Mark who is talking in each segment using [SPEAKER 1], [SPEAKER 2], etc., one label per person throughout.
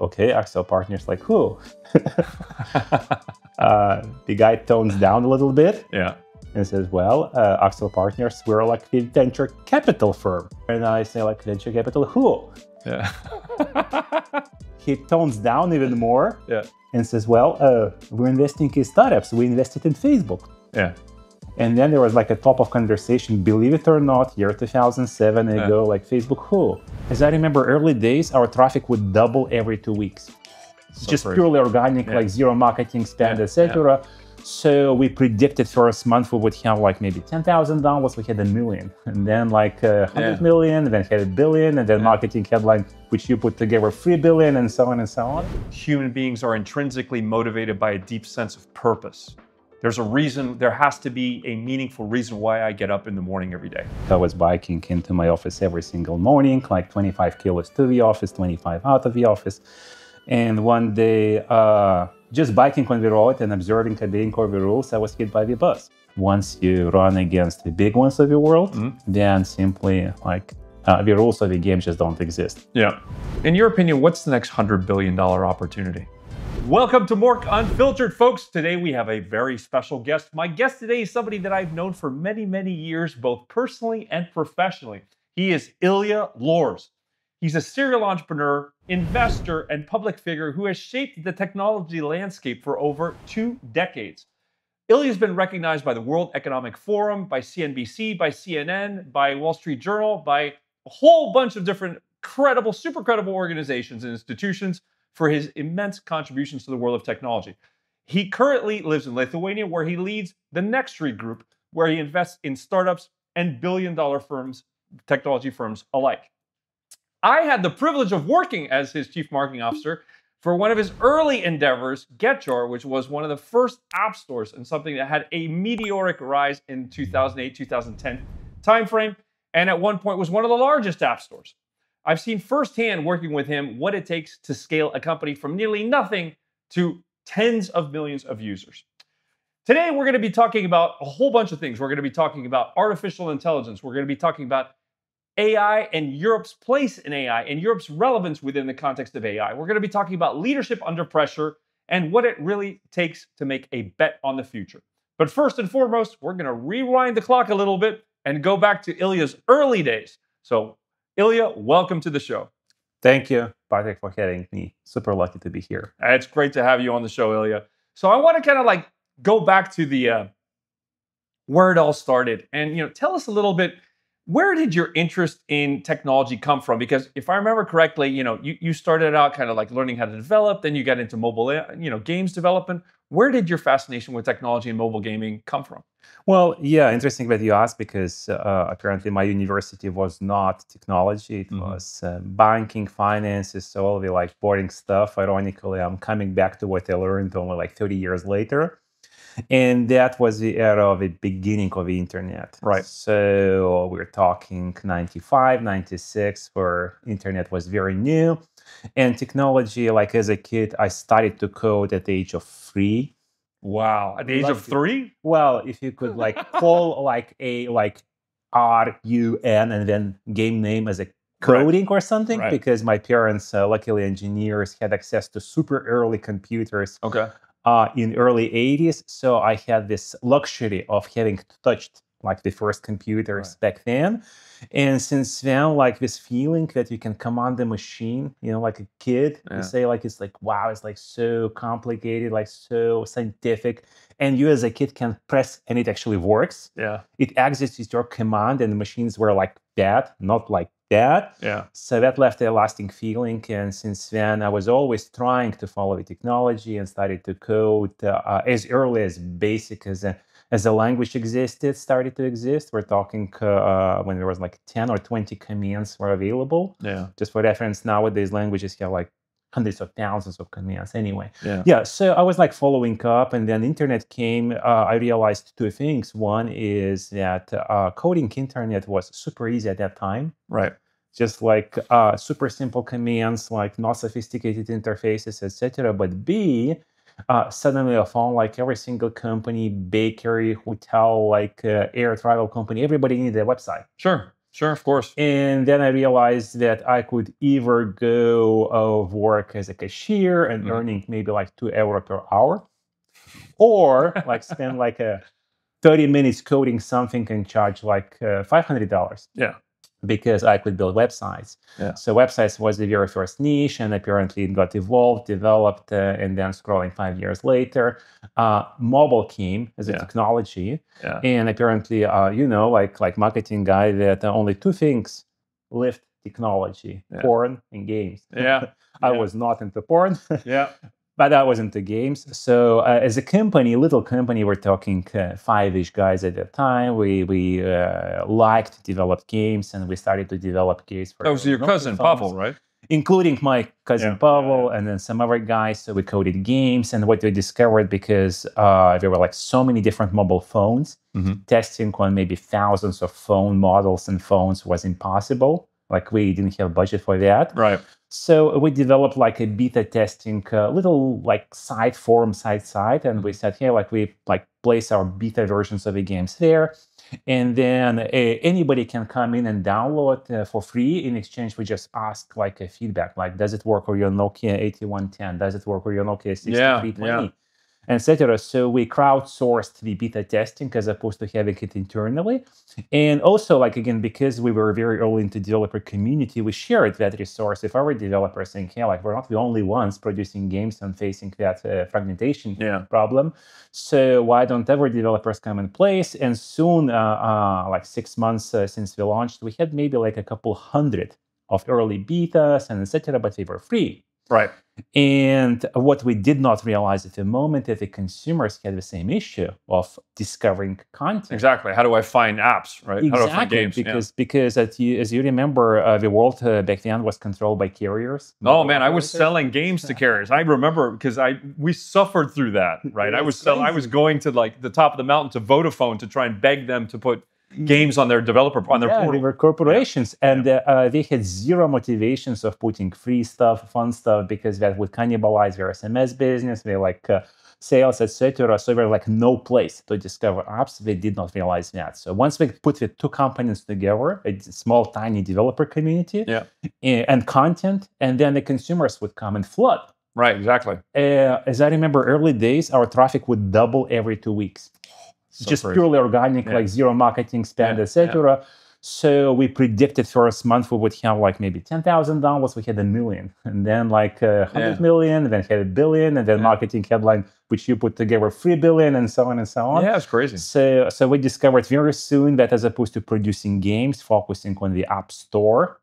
[SPEAKER 1] okay, Accel Partners, like who? The guy tones down a little bit.
[SPEAKER 2] Yeah.
[SPEAKER 1] And says, well, Accel Partners, we're like a venture capital firm. And I say, like, venture capital, who?
[SPEAKER 2] Yeah.
[SPEAKER 1] He tones down even more.
[SPEAKER 2] Yeah.
[SPEAKER 1] And says, well, we're investing in startups. We invested in Facebook.
[SPEAKER 2] Yeah.
[SPEAKER 1] And then there was like a top of conversation, believe it or not, year 2007 ago, like Facebook who? As I remember early days, our traffic would double every 2 weeks.
[SPEAKER 2] So
[SPEAKER 1] just
[SPEAKER 2] crazy.
[SPEAKER 1] Purely organic, like zero marketing spend, etc. So we predicted first month we would have like maybe $10,000, we had $1 million. And then like 100 million, and then had $1 billion, and then marketing headline, which you put together $3 billion, and so on and so on.
[SPEAKER 2] Human beings are intrinsically motivated by a deep sense of purpose. There's a reason, there has to be a meaningful reason why I get up in the morning every day.
[SPEAKER 1] I was biking into my office every single morning, like 25 kilos to the office, 25 out of the office. And one day, just biking on the road and observing obeying all the rules, I was hit by the bus. Once you run against the big ones of the world, then simply like the rules of the game just don't exist.
[SPEAKER 2] Yeah. In your opinion, what's the next $100 billion opportunity? Welcome to Mork'u Unfiltered, folks. Today we have a very special guest. My guest today is somebody that I've known for many, many years, both personally and professionally. He is Ilja Laurs. He's a serial entrepreneur, investor, and public figure who has shaped the technology landscape for over 2 decades. Ilja has been recognized by the World Economic Forum, by CNBC, by CNN, by Wall Street Journal, by a whole bunch of different credible, super credible organizations and institutions for his immense contributions to the world of technology. He currently lives in Lithuania, where he leads the Next Street Group, where he invests in startups and billion-dollar firms, technology firms alike. I had the privilege of working as his chief marketing officer for one of his early endeavors, GetJar, which was one of the first app stores and something that had a meteoric rise in 2008, 2010 timeframe, and at one point was one of the largest app stores. I've seen firsthand working with him what it takes to scale a company from nearly nothing to tens of millions of users. Today, we're going to be talking about a whole bunch of things. We're going to be talking about artificial intelligence. We're going to be talking about AI and Europe's place in AI and Europe's relevance within the context of AI. We're going to be talking about leadership under pressure and what it really takes to make a bet on the future. But first and foremost, we're going to rewind the clock a little bit and go back to Ilja's early days. So, Ilja, welcome to the show.
[SPEAKER 1] Thank you, Patrick, for having me. Super lucky to be here.
[SPEAKER 2] It's great to have you on the show, Ilja. So I want to kind of like go back to the where it all started, and tell us a little bit. Where did your interest in technology come from? Because if I remember correctly, you started out kind of like learning how to develop, then you got into mobile, games development. Where did your fascination with technology and mobile gaming come from?
[SPEAKER 1] Well, yeah, interesting that you asked, because apparently my university was not technology. It was banking, finances, so all the like boring stuff. Ironically, I'm coming back to what I learned only like 30 years later. And that was the era of the beginning of the internet.
[SPEAKER 2] Right.
[SPEAKER 1] So we're talking 95, 96, where internet was very new. And technology, like as a kid, I started to code at the age of 3.
[SPEAKER 2] Wow. At the age of 3?
[SPEAKER 1] Well, if you could like call like a like RUN and then game name as a coding or something, because my parents, luckily engineers, had access to super early computers.
[SPEAKER 2] Okay.
[SPEAKER 1] In early 80s, so I had this luxury of having touched like the first computers back then. And since then, like this feeling that you can command the machine, like a kid, you say like, it's like, wow, it's like so complicated, like so scientific. And you as a kid can press and it actually works.
[SPEAKER 2] Yeah.
[SPEAKER 1] It executes your command, and the machines were like that, not like that.
[SPEAKER 2] Yeah.
[SPEAKER 1] So that left a lasting feeling. And since then, I was always trying to follow the technology and started to code as early as basic as a language started to exist. We're talking when there was like 10 or 20 commands were available.
[SPEAKER 2] Yeah.
[SPEAKER 1] Just for reference, nowadays languages have like hundreds of thousands of commands anyway.
[SPEAKER 2] Yeah.
[SPEAKER 1] So I was like following up, and then internet came. I realized 2 things. One is that coding internet was super easy at that time.
[SPEAKER 2] Right.
[SPEAKER 1] Just like super simple commands, like not sophisticated interfaces, etc. But B, suddenly I found like every single company, bakery, hotel, like air travel company, everybody needed a website.
[SPEAKER 2] Sure. Sure, of course.
[SPEAKER 1] And then I realized that I could either go work as a cashier and earning maybe like €2 per hour, or like spend like 30 minutes coding something and charge like $500.
[SPEAKER 2] Yeah.
[SPEAKER 1] Because I could build websites.
[SPEAKER 2] Yeah.
[SPEAKER 1] So websites was the very first niche, and apparently it got evolved, developed, and then scrolling 5 years later, mobile came as a technology.
[SPEAKER 2] Yeah.
[SPEAKER 1] And apparently, like marketing guy, that only two things lift technology: porn and games.
[SPEAKER 2] Yeah.
[SPEAKER 1] I was not into porn.
[SPEAKER 2] Yeah.
[SPEAKER 1] But I was into games. So as a company, little company, we're talking 5-ish guys at that time. We liked to develop games, and we started to develop games.
[SPEAKER 2] That was your cousin, Pavel, right?
[SPEAKER 1] Including my cousin Pavel and then some other guys. So we coded games. And what we discovered, because there were like so many different mobile phones, testing on maybe thousands of phone models and phones was impossible. Like we didn't have budget for that.
[SPEAKER 2] Right.
[SPEAKER 1] So we developed like a beta testing little like site, and we said, hey, like we like place our beta versions of the games there, and then anybody can come in and download for free. In exchange, we just ask like a feedback, like does it work on your Nokia 8110? Does it work on your Nokia 6320? Etc. So we crowdsourced the beta testing as opposed to having it internally. And also, like again, because we were very early into developer community, we shared that resource with our developers, saying, hey, like we're not the only ones producing games and facing that fragmentation problem. So why don't our developers come in place? And soon, like 6 months since we launched, we had maybe like a couple hundred of early betas and etc., but they were free.
[SPEAKER 2] Right.
[SPEAKER 1] And what we did not realize at the moment is the consumers had the same issue of discovering content.
[SPEAKER 2] Exactly. How do I find apps, right?
[SPEAKER 1] Exactly.
[SPEAKER 2] How do I find games?
[SPEAKER 1] Because as you remember, the world back then was controlled by carriers.
[SPEAKER 2] Oh man, I was selling games to carriers. I remember because we suffered through that, right? I was going to like the top of the mountain to Vodafone to try and beg them to put games on their portal.
[SPEAKER 1] They were corporations, and they had zero motivations of putting free stuff, fun stuff, because that would cannibalize their SMS business, their like sales, etc. So there was like no place to discover apps. They did not realize that. So once we put the two companies together, a small, tiny developer community and content, and then the consumers would come and flood.
[SPEAKER 2] Right, exactly.
[SPEAKER 1] As I remember, early days, our traffic would double every 2 weeks. So just crazy. Purely organic, like zero marketing spend, etc. So we predicted first month we would have like maybe 10,000 downloads. We had 1 million, and then like 100 million, and then had 1 billion, and then marketing headline, which you put together 3 billion, and so on and so on.
[SPEAKER 2] Yeah, it's crazy.
[SPEAKER 1] So we discovered very soon that as opposed to producing games, focusing on the app store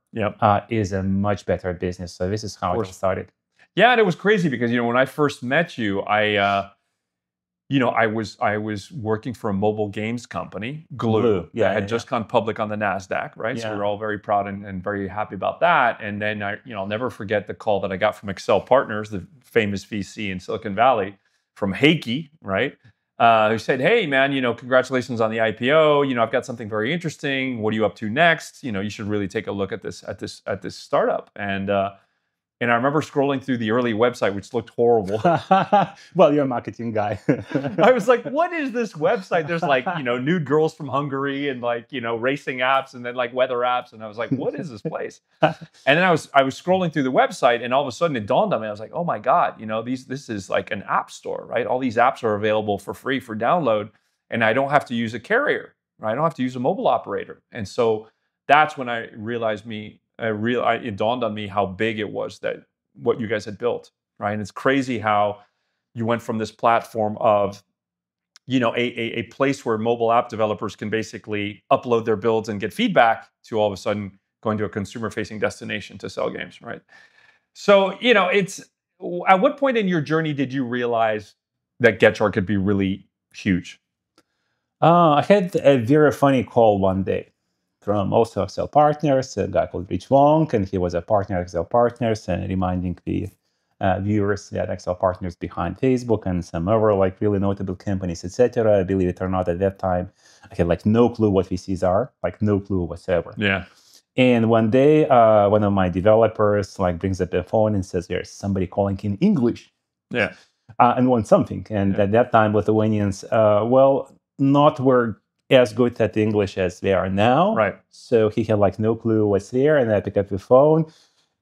[SPEAKER 1] is a much better business. So this is how it started.
[SPEAKER 2] Yeah, and it was crazy because when I first met you, I was working for a mobile games company, Glue.
[SPEAKER 1] Yeah,
[SPEAKER 2] had just gone public on the NASDAQ, right? Yeah. So we were all very proud and very happy about that. And then I'll never forget the call that I got from Accel Partners, the famous VC in Silicon Valley, from Heikki, right? Who said, "Hey, man, congratulations on the IPO. I've got something very interesting. What are you up to next? You should really take a look at this startup." And I remember scrolling through the early website, which looked horrible.
[SPEAKER 1] Well, you're a marketing guy.
[SPEAKER 2] I was like, what is this website? There's like, nude girls from Hungary and like, racing apps and then like weather apps. And I was like, what is this place? And then I was scrolling through the website and all of a sudden it dawned on me. I was like, oh my God, this is like an app store, right? All these apps are available for free for download. And I don't have to use a carrier, right? I don't have to use a mobile operator. And so that's when I realized it dawned on me how big it was that what you guys had built, right? And it's crazy how you went from this platform of, a place where mobile app developers can basically upload their builds and get feedback to all of a sudden going to a consumer-facing destination to sell games, right? So, it's at what point in your journey did you realize that GetJar could be really huge?
[SPEAKER 1] I had a very funny call one day from also Accel Partners, a guy called Rich Wong, and he was a partner at Accel Partners, and reminding the viewers that Accel Partners behind Facebook and some other like really notable companies, etc. Believe it or not, at that time, I had like no clue what VCs are, like no clue whatsoever.
[SPEAKER 2] Yeah.
[SPEAKER 1] And one day, one of my developers like brings up a phone and says, "There's somebody calling in English."
[SPEAKER 2] Yeah.
[SPEAKER 1] And wants something. And at that time, Lithuanians, not were as good at English as they are now.
[SPEAKER 2] Right.
[SPEAKER 1] So he had like no clue what's there, and I pick up the phone,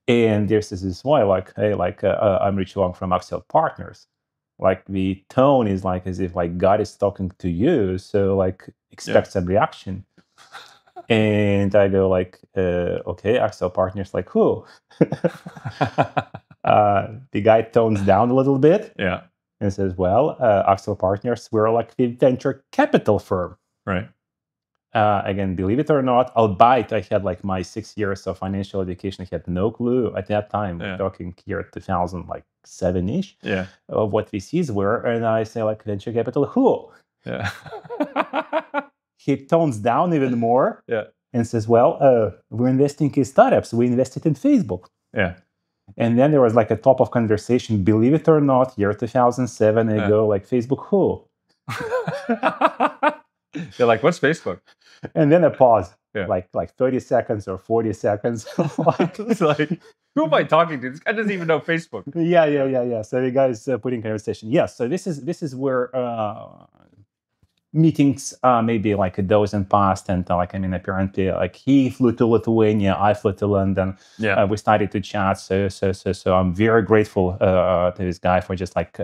[SPEAKER 1] and there's this boy like, hey, like I'm Rich Long from Accel Partners. Like the tone is like as if like God is talking to you, so like expect some reaction. And I go like, okay, Accel Partners, like who? The guy tones down a little bit.
[SPEAKER 2] Yeah.
[SPEAKER 1] And says, well, Accel Partners, we're like a venture capital firm.
[SPEAKER 2] Right.
[SPEAKER 1] Again, believe it or not, albeit I had like my 6 years of financial education, I had no clue at that time. We're talking year 2007-ish of what VCs were. And I say like, venture capital, who?
[SPEAKER 2] Yeah.
[SPEAKER 1] He tones down even more and says, well, we're investing in startups. We invested in Facebook.
[SPEAKER 2] Yeah.
[SPEAKER 1] And then there was like a top of conversation, believe it or not, year 2007, I go like, Facebook who?
[SPEAKER 2] They're like, what's Facebook?
[SPEAKER 1] And then a pause, like 30 seconds or 40 seconds.
[SPEAKER 2] It's like, who am I talking to? This guy doesn't even know Facebook.
[SPEAKER 1] Yeah. So the guy's putting conversation. Yes, so this is where meetings maybe like a dozen passed, and like I mean apparently like he flew to Lithuania, I flew to London. We started to chat. So I'm very grateful to this guy for just like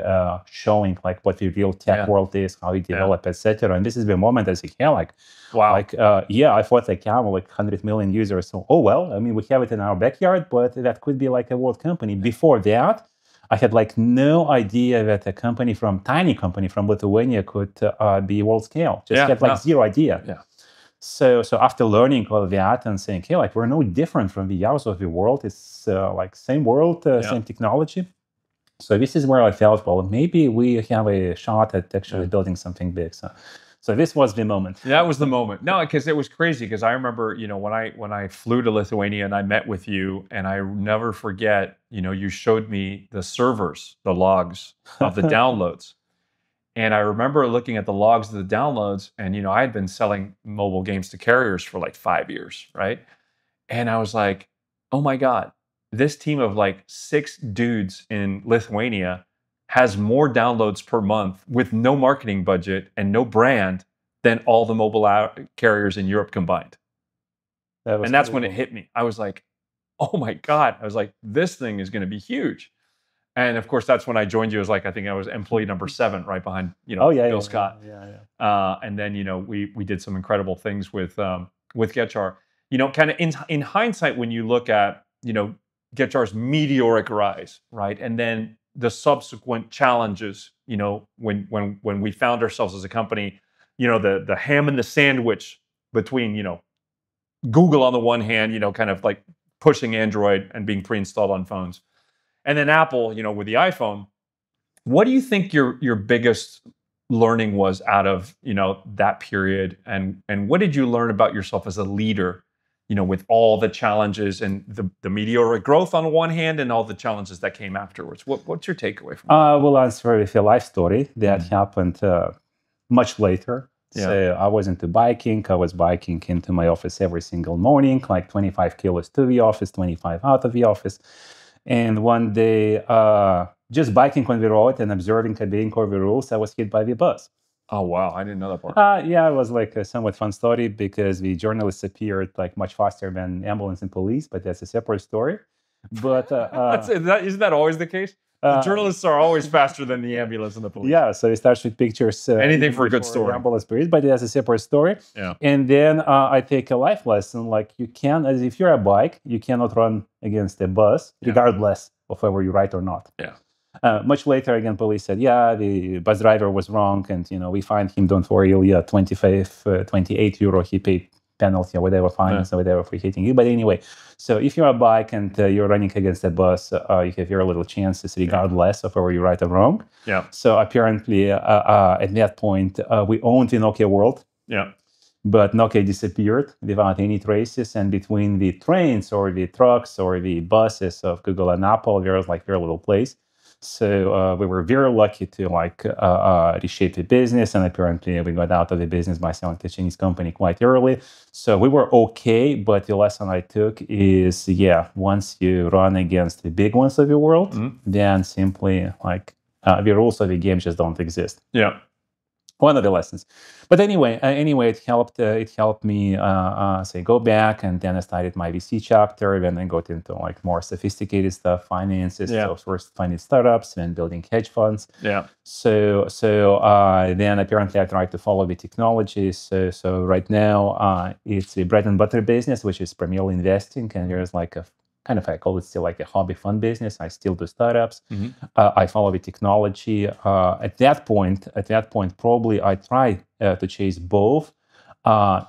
[SPEAKER 1] showing like what the real tech world is, how we develop, etc. And this is the moment I say, like wow, like I thought like like 100 million users. So I mean we have it in our backyard, but that could be like a world company. Before that, I had like no idea that a tiny company from Lithuania could be world scale. Just had like zero idea.
[SPEAKER 2] Yeah.
[SPEAKER 1] So after learning all that and saying, hey, like we're no different from the others of the world. It's like same world, same technology. So this is where I felt, well, maybe we have a shot at actually building something big. So this was the moment.
[SPEAKER 2] That was the moment. No, because it was crazy. Because I remember, when I flew to Lithuania and I met with you, and I never forget, you showed me the servers, the logs of the downloads. And I remember looking at the logs of the downloads, and, I had been selling mobile games to carriers for like 5 years, right? And I was like, oh my God, this team of like 6 dudes in Lithuania has more downloads per month with no marketing budget and no brand than all the mobile carriers in Europe combined. And that's when it hit me. I was like, oh my God. I was like, this thing is going to be huge. And of course, that's when I joined you as like, I think I was employee number 7 right behind, Bill Scott. And then, we did some incredible things with GetJar. Kind of in hindsight, when you look at, GetJar's meteoric rise, right? And then the subsequent challenges, when we found ourselves as a company, the ham and the sandwich between, Google on the one hand, kind of like pushing Android and being pre-installed on phones. And then Apple, with the iPhone. What do you think your biggest learning was out of, that period? And what did you learn about yourself as a leader, with all the challenges and the meteoric growth on one hand and all the challenges that came afterwards? What's your takeaway from that?
[SPEAKER 1] We'll answer with a life story that happened much later. So I was into biking. I was biking into my office every single morning, like 25 kilos to the office, 25 out of the office. And one day, just biking on the road and observing obeying all the rules, I was hit by the bus.
[SPEAKER 2] Oh, wow. I didn't know that part.
[SPEAKER 1] It was like a somewhat fun story because the journalists appeared like much faster than ambulance and police, but that's a separate story. But
[SPEAKER 2] isn't that always the case? The journalists are always faster than the ambulance and the police.
[SPEAKER 1] Yeah, so it starts with pictures.
[SPEAKER 2] Anything for a good story.
[SPEAKER 1] Ambulance, police, but that's a separate story.
[SPEAKER 2] Yeah.
[SPEAKER 1] And then I take a life lesson, like as if you're a bike, you cannot run against a bus, regardless of whether you're right or not.
[SPEAKER 2] Yeah.
[SPEAKER 1] Much later, again, police said, the bus driver was wrong, and we fined him. Don't worry, Ilja, 28 euro. He paid penalty or whatever, fines or whatever for hitting you. But anyway, so if you're a bike and you're running against a bus, you have very little chances, regardless of whether you're right or wrong.
[SPEAKER 2] Yeah.
[SPEAKER 1] So apparently, at that point, we owned the Nokia world.
[SPEAKER 2] Yeah.
[SPEAKER 1] But Nokia disappeared without any traces, and between the trains or the trucks or the buses of Google and Apple, there was like very little place. So we were very lucky to reshape the business, and apparently we got out of the business by selling to a Chinese company quite early. So we were okay, but the lesson I took is, once you run against the big ones of the world, then simply the rules of the game just don't exist.
[SPEAKER 2] Yeah.
[SPEAKER 1] one of the lessons. But anyway, it helped. It helped me say go back, and then I started my VC chapter. Then I got into like more sophisticated stuff, finances.
[SPEAKER 2] Yeah.
[SPEAKER 1] So first funding startups, then building hedge funds.
[SPEAKER 2] Yeah.
[SPEAKER 1] So then apparently I tried to follow the technologies. So right now it's a bread and butter business, which is primarily investing, and there's like a kind of, I call it still like a hobby fund business. I still do startups. I follow the technology. At that point, probably I try to chase both.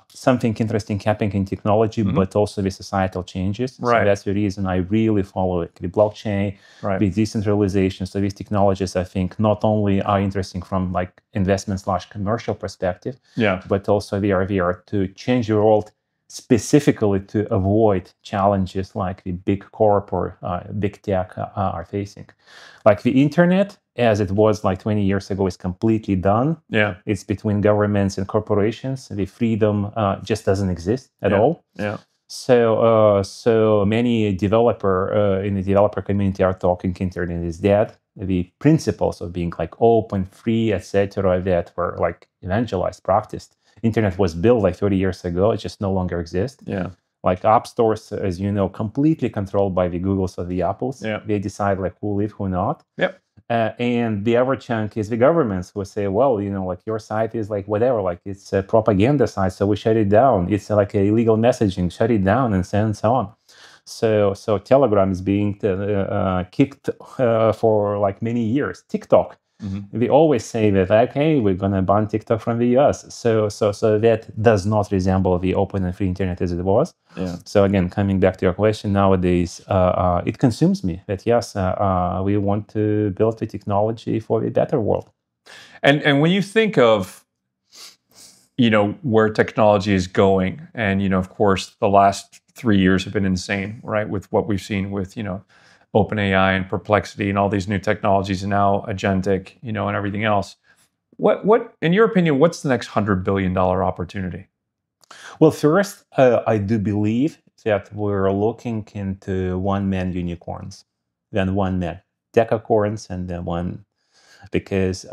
[SPEAKER 1] Something interesting happening in technology, but also the societal changes.
[SPEAKER 2] Right.
[SPEAKER 1] So that's the reason I really follow it. The blockchain, the decentralization. So these technologies, I think, not only are interesting from like investment/commercial perspective, but also they are there to change the world, specifically to avoid challenges like the big corp or big tech are facing. Like the internet, as it was like 20 years ago, is completely done.
[SPEAKER 2] Yeah.
[SPEAKER 1] It's between governments and corporations. The freedom just doesn't exist at all.
[SPEAKER 2] Yeah.
[SPEAKER 1] So many developer in the developer community are talking internet is dead. The principles of being like open, free, etc., that were like evangelized, practiced. Internet was built like 30 years ago. It just no longer exists.
[SPEAKER 2] Yeah.
[SPEAKER 1] Like app stores, as you know, completely controlled by the Googles or the Apples.
[SPEAKER 2] Yeah.
[SPEAKER 1] They decide like who live, who not.
[SPEAKER 2] Yep.
[SPEAKER 1] And the other chunk is the governments who say, well, you know, like your site is like whatever, like it's a propaganda site, so we shut it down. It's like a illegal messaging, shut it down, and so on. So Telegram is being kicked for like many years. TikTok. We always say that, like, hey, we're going to ban TikTok from the US. So that does not resemble the open and free internet as it was.
[SPEAKER 2] Yeah.
[SPEAKER 1] So again, coming back to your question, nowadays, it consumes me that, yes, we want to build the technology for a better world.
[SPEAKER 2] And when you think of, you know, where technology is going, and, you know, of course, the last 3 years have been insane, right? With what we've seen with, you know, OpenAI and Perplexity and all these new technologies, and now agentic, you know, and everything else. What, in your opinion, what's the next $100 billion opportunity?
[SPEAKER 1] Well, first, I do believe that we're looking into one-man unicorns, then one-man decacorns, and then one, because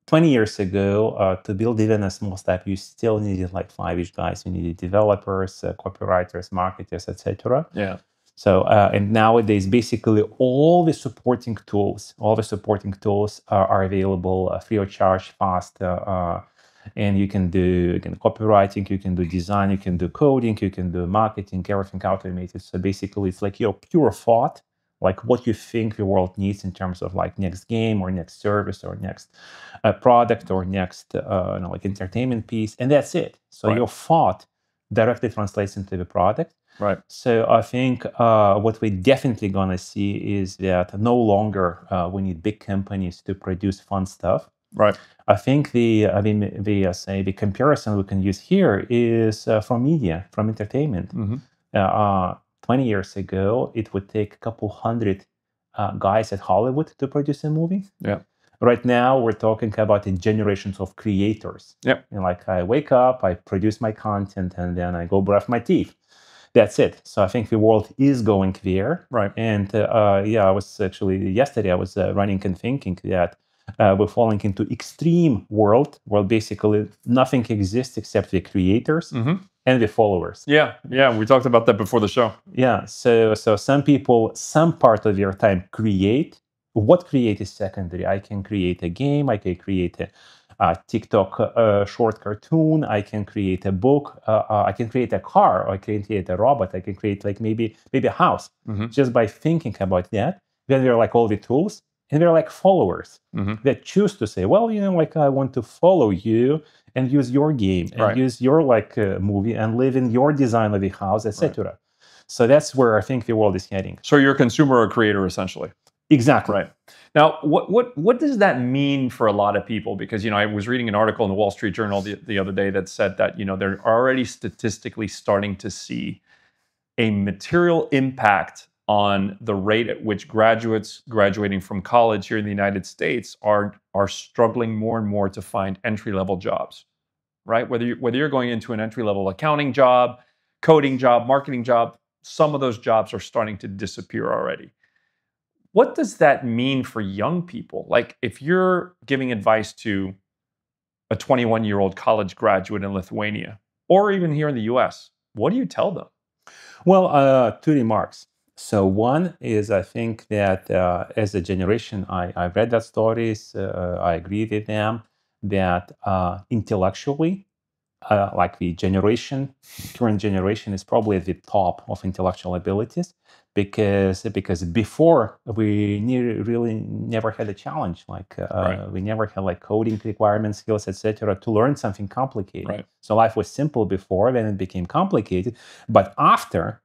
[SPEAKER 1] 20 years ago, to build even a small startup, you still needed like 5-ish guys. You needed developers, copywriters, marketers, etc.
[SPEAKER 2] Yeah.
[SPEAKER 1] So, and nowadays, basically all the supporting tools are available free of charge, fast, and you can do copywriting, you can do design, you can do coding, you can do marketing, everything automated. So basically, it's like your pure thought, like what you think the world needs in terms of like next game or next service or next product or next like entertainment piece, and that's it. So your thought directly translates into the product.
[SPEAKER 2] Right.
[SPEAKER 1] So I think what we're definitely gonna see is that no longer we need big companies to produce fun stuff.
[SPEAKER 2] Right.
[SPEAKER 1] I think the comparison we can use here is from media, from entertainment. 20 years ago, it would take a couple hundred guys at Hollywood to produce a movie.
[SPEAKER 2] Yeah.
[SPEAKER 1] Right now, we're talking about the generations of creators.
[SPEAKER 2] Yep.
[SPEAKER 1] And like I wake up, I produce my content, and then I go brush my teeth. That's it. So I think the world is going there.
[SPEAKER 2] Right.
[SPEAKER 1] And I was actually, yesterday I was running and thinking that we're falling into extreme world where basically nothing exists except the creators and the followers.
[SPEAKER 2] Yeah. Yeah. We talked about that before the show.
[SPEAKER 1] Yeah. So some people, some part of their time create. What create is secondary. I can create a game. I can create a TikTok short cartoon. I can create a book. I can create a car. I can create a robot. I can create like maybe a house. Just by thinking about that. Then there are like all the tools, and they're like followers that choose to say, well, you know, like I want to follow you and use your game and use your like movie and live in your design of the house, etc. So that's where I think the world is heading.
[SPEAKER 2] So you're a consumer or a creator, essentially.
[SPEAKER 1] Exactly.
[SPEAKER 2] Right. Now, what does that mean for a lot of people? Because, you know, I was reading an article in the Wall Street Journal the other day that said that, you know, they're already statistically starting to see a material impact on the rate at which graduates graduating from college here in the United States are struggling more and more to find entry-level jobs, right? Whether you're going into an entry-level accounting job, coding job, marketing job, some of those jobs are starting to disappear already. What does that mean for young people? Like, if you're giving advice to a 21-year-old college graduate in Lithuania, or even here in the US, what do you tell them?
[SPEAKER 1] Well, two remarks. So one is, I think that as a generation, I've read that stories, I agree with them, that intellectually, like the current generation is probably at the top of intellectual abilities, because before we really never had a challenge, like we never had like coding requirements, skills, etc., to learn something complicated.
[SPEAKER 2] Right.
[SPEAKER 1] So life was simple before, then it became complicated. But after,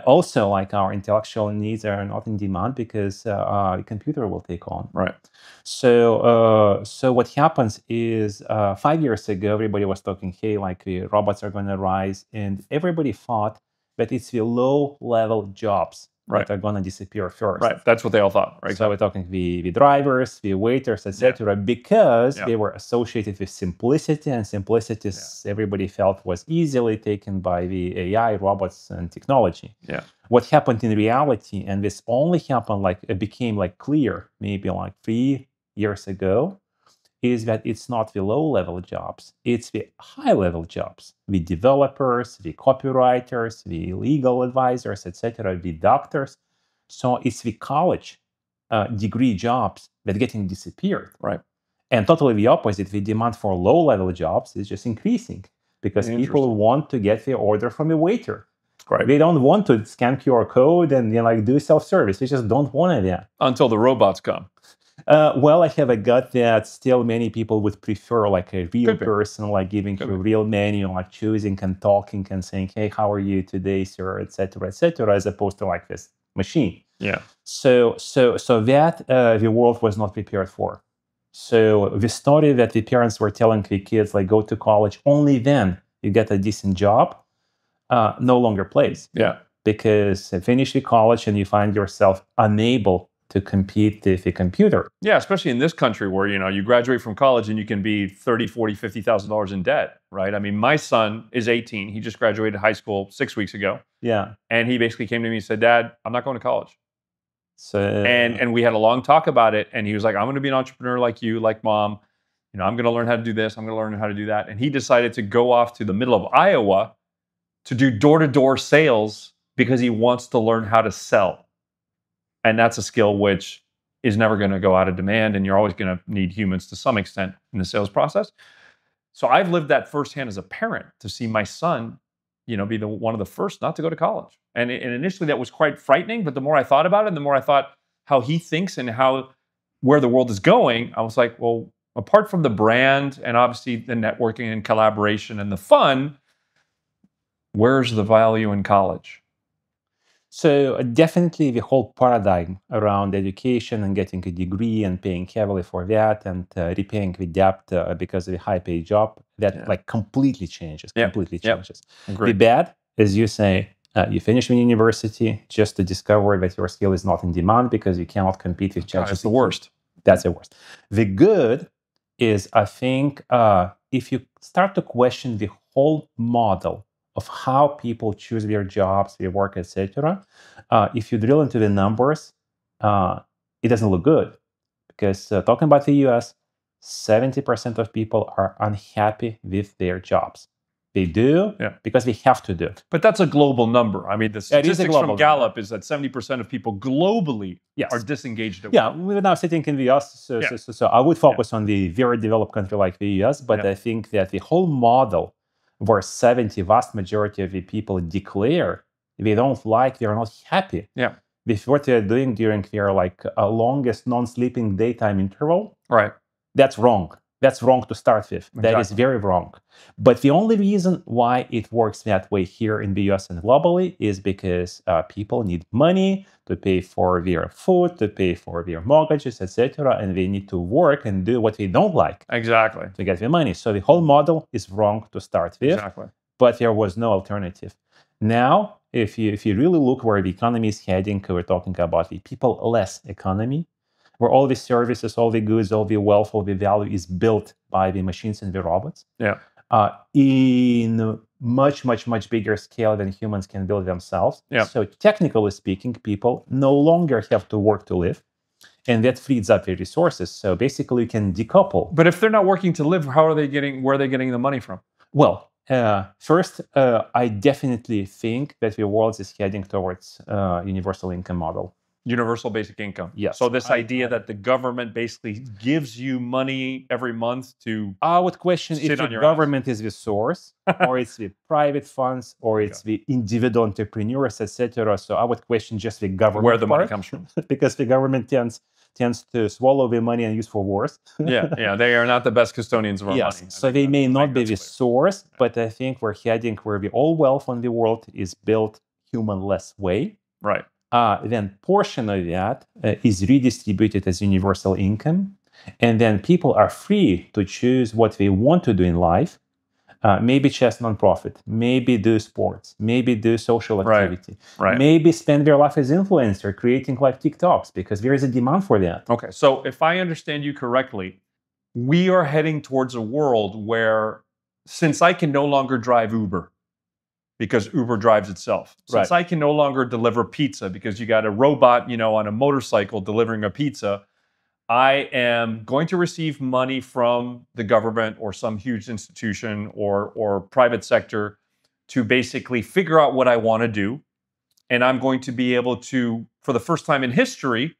[SPEAKER 1] also like our intellectual needs are not in demand because the computer will take on.
[SPEAKER 2] Right.
[SPEAKER 1] So what happens is 5 years ago, everybody was talking, hey, like the robots are going to rise, and everybody thought that it's the low-level jobs that are going to disappear first.
[SPEAKER 2] Right. That's what they all thought. Right.
[SPEAKER 1] So we're talking the drivers, the waiters, etc., because they were associated with simplicity, and simplicity everybody felt was easily taken by the AI, robots, and technology.
[SPEAKER 2] Yeah.
[SPEAKER 1] What happened in reality, and this only happened like it became like clear maybe like 3 years ago, is that it's not the low-level jobs, it's the high-level jobs. The developers, the copywriters, the legal advisors, etc., the doctors. So it's the college degree jobs that getting disappeared.
[SPEAKER 2] Right.
[SPEAKER 1] And totally the opposite, the demand for low-level jobs is just increasing because people want to get their order from a waiter.
[SPEAKER 2] Right.
[SPEAKER 1] They don't want to scan QR code and like do self-service. They just don't want it yet.
[SPEAKER 2] Until the robots come.
[SPEAKER 1] Well, I have a gut that still many people would prefer like a real person, like giving you a real menu, like choosing and talking and saying, hey, how are you today, sir, etc., as opposed to like this machine.
[SPEAKER 2] Yeah.
[SPEAKER 1] So that the world was not prepared for. So the story that the parents were telling the kids, like go to college, only then you get a decent job, no longer plays.
[SPEAKER 2] Yeah.
[SPEAKER 1] Because finish the college and you find yourself unable to compete with the computer.
[SPEAKER 2] Yeah, especially in this country where, you graduate from college and you can be $30,000, $40,000, $50,000 in debt, right? I mean, my son is 18. He just graduated high school 6 weeks ago.
[SPEAKER 1] Yeah.
[SPEAKER 2] And he basically came to me and said, Dad, I'm not going to college.
[SPEAKER 1] So
[SPEAKER 2] and we had a long talk about it. And he was like, I'm going to be an entrepreneur like you, like mom. I'm going to learn how to do this. I'm going to learn how to do that. And he decided to go off to the middle of Iowa to do door-to-door sales because he wants to learn how to sell. And that's a skill which is never going to go out of demand, and you're always going to need humans to some extent in the sales process. So I've lived that firsthand as a parent to see my son, be one of the first not to go to college. And initially that was quite frightening, but the more I thought about it, and the more I thought how he thinks and where the world is going, I was like, well, apart from the brand and obviously the networking and collaboration and the fun, where's the value in college?
[SPEAKER 1] So definitely the whole paradigm around education and getting a degree and paying heavily for that and repaying the debt because of a high-paid job, that like completely changes, completely changes. The bad, as you say, you finish in university just to discover that your skill is not in demand because you cannot compete with ChatGPT.
[SPEAKER 2] That's the worst.
[SPEAKER 1] That's the worst. The good is, I think, if you start to question the whole model of how people choose their jobs, their work, etc. If you drill into the numbers, it doesn't look good. Because talking about the US, 70% of people are unhappy with their jobs. They do because they have to do.
[SPEAKER 2] But that's a global number. I mean, the statistics from Gallup is that 70% of people globally are disengaged at work.
[SPEAKER 1] Yeah, we're now sitting in the US, so I would focus on the very developed country like the US, but I think that the whole model where vast majority of the people declare they don't like, they're not happy with what they're doing during their longest non-sleeping daytime interval.
[SPEAKER 2] Right.
[SPEAKER 1] That's wrong. That's wrong to start with. Exactly. That is very wrong. But the only reason why it works that way here in the US and globally is because people need money to pay for their food, to pay for their mortgages, etc. And they need to work and do what they don't like.
[SPEAKER 2] Exactly.
[SPEAKER 1] To get the money. So the whole model is wrong to start with.
[SPEAKER 2] Exactly.
[SPEAKER 1] But there was no alternative. Now, if you really look where the economy is heading, we're talking about the people-less economy, where all the services, all the goods, all the wealth, all the value is built by the machines and the robots.
[SPEAKER 2] Yeah.
[SPEAKER 1] In much, much, much bigger scale than humans can build themselves.
[SPEAKER 2] Yeah.
[SPEAKER 1] So technically speaking, people no longer have to work to live. And that frees up the resources. So basically, you can decouple.
[SPEAKER 2] But if they're not working to live, where are they getting the money from?
[SPEAKER 1] Well, first, I definitely think that the world is heading towards universal income model.
[SPEAKER 2] Universal basic income.
[SPEAKER 1] Yes.
[SPEAKER 2] So this idea that the government basically gives you money every month to
[SPEAKER 1] I would question
[SPEAKER 2] sit
[SPEAKER 1] if the
[SPEAKER 2] on your
[SPEAKER 1] government is the source, or it's the private funds, or it's the individual entrepreneurs, etc. So I would question just the government
[SPEAKER 2] where the money
[SPEAKER 1] part,
[SPEAKER 2] comes from.
[SPEAKER 1] because the government tends to swallow the money and use for wars.
[SPEAKER 2] Yeah, they are not the best custodians of our
[SPEAKER 1] Yes,
[SPEAKER 2] money.
[SPEAKER 1] so they may not be the
[SPEAKER 2] clear.
[SPEAKER 1] source, but I think we're heading where the all wealth in the world is built human-less way.
[SPEAKER 2] Right.
[SPEAKER 1] Then portion of that is redistributed as universal income, and then people are free to choose what they want to do in life. Maybe just nonprofit, maybe do sports, maybe do social activity,
[SPEAKER 2] Right.
[SPEAKER 1] maybe spend their life as influencer, creating like TikToks, because there is a demand for that.
[SPEAKER 2] Okay, so if I understand you correctly, we are heading towards a world where, since I can no longer drive Uber because Uber drives itself, since I can no longer deliver pizza because you got a robot, on a motorcycle delivering a pizza, I am going to receive money from the government or some huge institution or private sector to basically figure out what I want to do. And I'm going to be able to, for the first time in history,